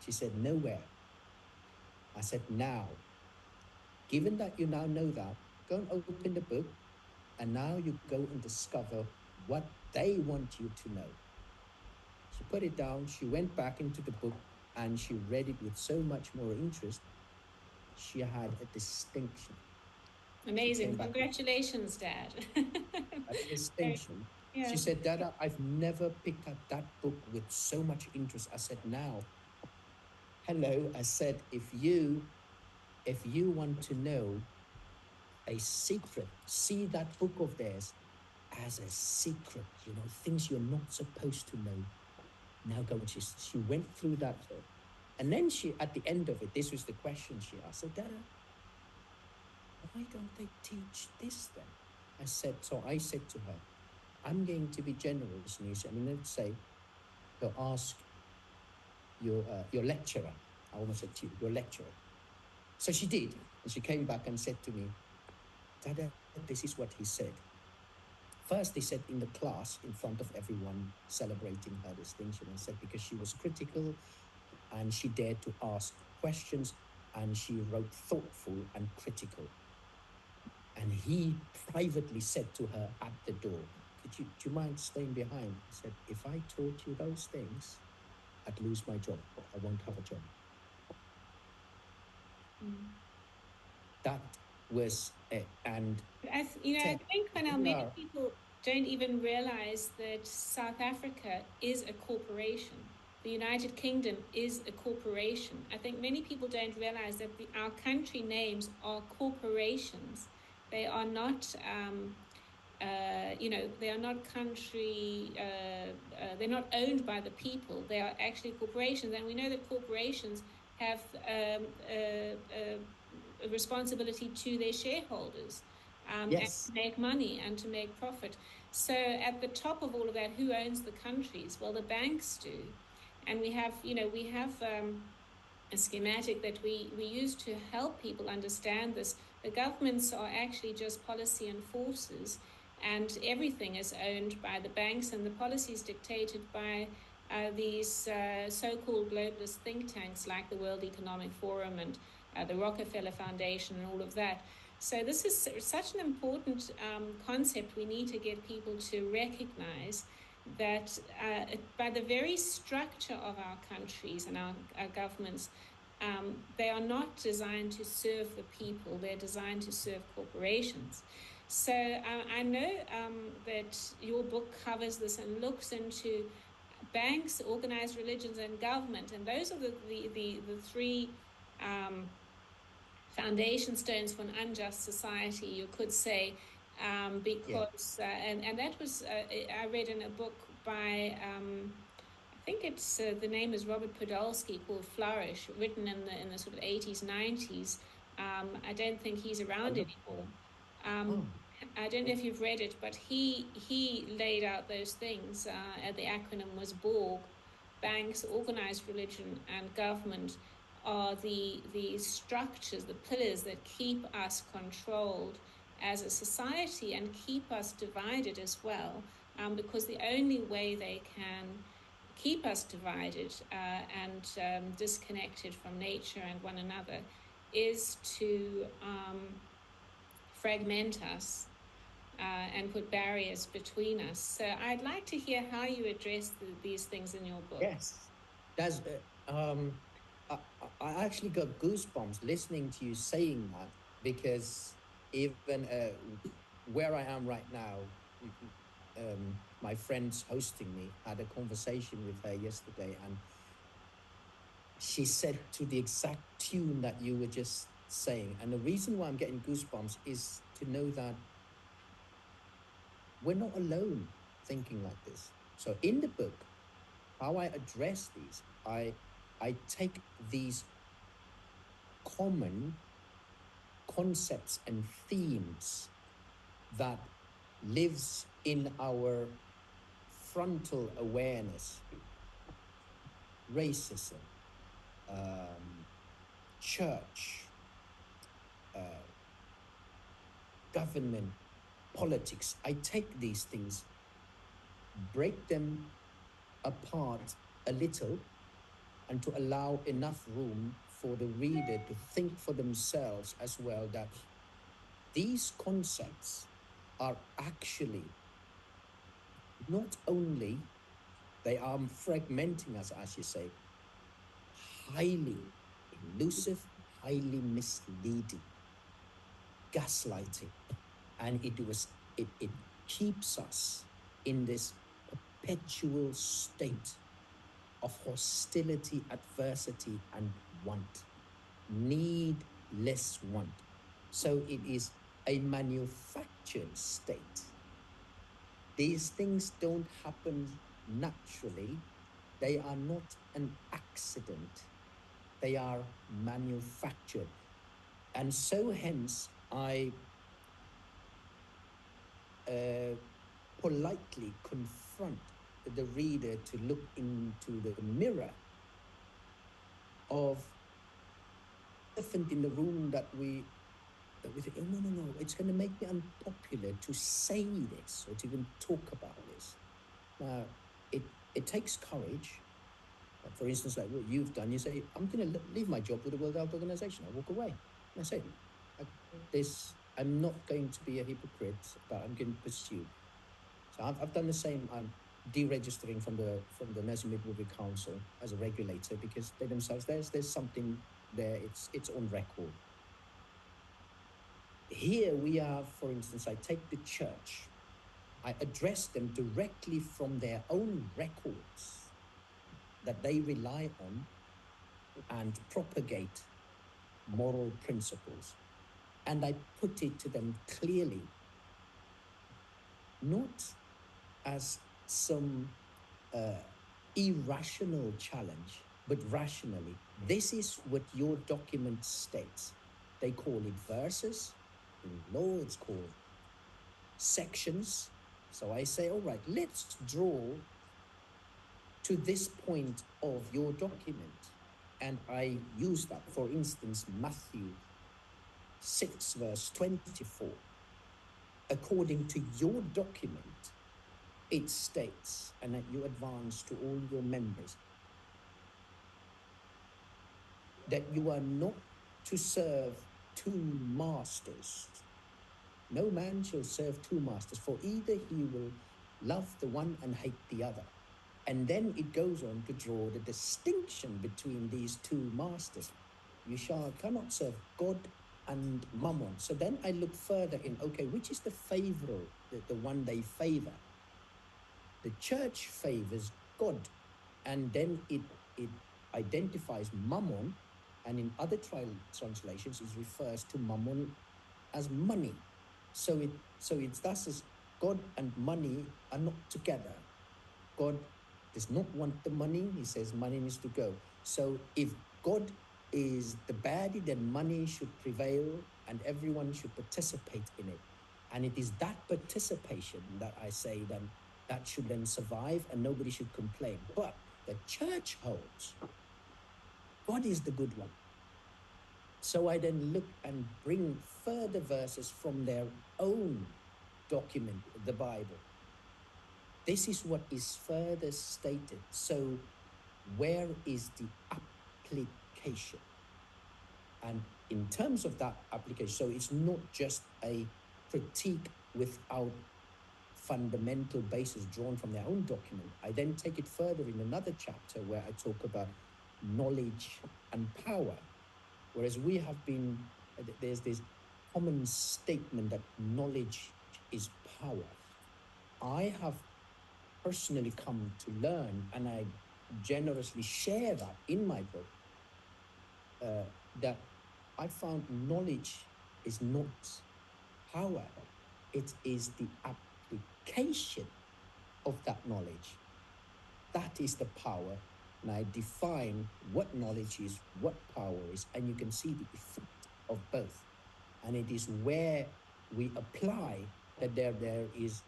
She said, nowhere. I said, now, given that you now know that, go and open the book, and now you go and discover what they want you to know. She put it down, she went back into the book, and she read it with so much more interest. She had a distinction. Amazing. Congratulations, Dad. A distinction. Yeah. She said, Dada, I've never picked up that book with so much interest. I said, now, hello. I said, if you want to know a secret, see that book of theirs as a secret, you know, things you're not supposed to know. Now go. And she went through that book. And then she, at the end of it, this was the question she asked. So, Dada, why don't they teach this then? I said to her, I'm going to be generous, Nisha. I'm going to say, to ask your lecturer. I almost said to you, your lecturer. So she did. And she came back and said to me, Dada, this is what he said. First, he said in the class, in front of everyone, celebrating her distinction, and said because she was critical and she dared to ask questions and she wrote thoughtful and critical. And he privately said to her at the door, do you mind staying behind? He said, if I taught you those things, I'd lose my job. I won't have a job. That was it. And I think, Conell, many people don't even realize that South Africa is a corporation. The United Kingdom is a corporation. I think many people don't realize that our country names are corporations. They are not, they are not country, they're not owned by the people. They are actually corporations. And we know that corporations have a responsibility to their shareholders. yes. And to make money and to make profit. So at the top of all of that, who owns the countries? Well, the banks do. And we have a schematic that we use to help people understand this. The governments are actually just policy enforcers, and everything is owned by the banks, and the policy is dictated by these so-called globalist think tanks like the World Economic Forum and the Rockefeller Foundation and all of that. So this is such an important concept. We need to get people to recognize that by the very structure of our countries and our governments, they are not designed to serve the people. They're designed to serve corporations. So I know that your book covers this and looks into banks, organized religions, and government. And those are the three foundation stones for an unjust society, you could say, because and that was I read in a book by I think it's the name is Robert Podolsky, called Flourish, written in the sort of 80s, 90s. I don't think he's around anymore. I don't know if you've read it, but he laid out those things. The acronym was BORG: banks, organized religion, and government are the structures, the pillars that keep us controlled as a society and keep us divided as well, because the only way they can keep us divided and disconnected from nature and one another is to fragment us and put barriers between us. So I'd like to hear how you address these things in your book. Yes, that's I actually got goosebumps listening to you saying that, because even where I am right now, my friend's hosting me, had a conversation with her yesterday, and she said to the exact tune that you were just saying. And the reason why I'm getting goosebumps is to know that we're not alone thinking like this. So in the book, how I address these, I take these common concepts and themes that lives in our frontal awareness: racism, church, government, politics. I take these things, break them apart a little, and to allow enough room for the reader to think for themselves as well that these concepts are actually not only they are fragmenting us, as you say, highly elusive, highly misleading, gaslighting, and it keeps us in this perpetual state of hostility, adversity, and want, needless want. So it is a manufactured state. These things don't happen naturally. They are not an accident. They are manufactured. And so hence I politely confront the reader to look into the mirror of elephant in the room that we think, oh, no, it's going to make me unpopular to say this or to even talk about this. Now, it takes courage. For instance, like what you've done, you say, I'm going to leave my job with the World Health Organization. I walk away. And I say, I'm not going to be a hypocrite, but I'm going to pursue. So I've done the same. I'm deregistering from the Nursing Midwifery Council as a regulator because they themselves, there's something there. It's on record. Here we are, for instance, I take the church. I address them directly from their own records that they rely on and propagate moral principles. And I put it to them clearly, not as some irrational challenge, but rationally. This is what your document states. They call it verses. In law, it's called sections. So I say, all right, let's draw to this point of your document. And I use that, for instance, Matthew 6, verse 24. According to your document, it states, and that you advance to all your members, that you are not to serve two masters. No man shall serve two masters, for either he will love the one and hate the other. And then it goes on to draw the distinction between these two masters. You cannot serve God and Mammon. So then I look further in, okay, which is the favorable, the one they favor? The church favors God, and then it identifies Mammon, and in other translations it refers to Mammon as money. So it's thus as God and money are not together. God does not want the money. He says money needs to go. So if God is the baddie, then money should prevail and everyone should participate in it. And it is that participation that I say then that should then survive and nobody should complain. But the church holds God is the good one. So I then look and bring further verses from their own document, the Bible. This is what is further stated. So where is the application? And in terms of that application, so it's not just a critique without fundamental basis drawn from their own document. I then take it further in another chapter where I talk about knowledge and power. Whereas we have been, there's this common statement that knowledge is power. I have personally come to learn, and I generously share that in my book, that I found knowledge is not power. It is the application of that knowledge. That is the power. And I define what knowledge is, what power is, and you can see the effect of both. And it is where we apply that there is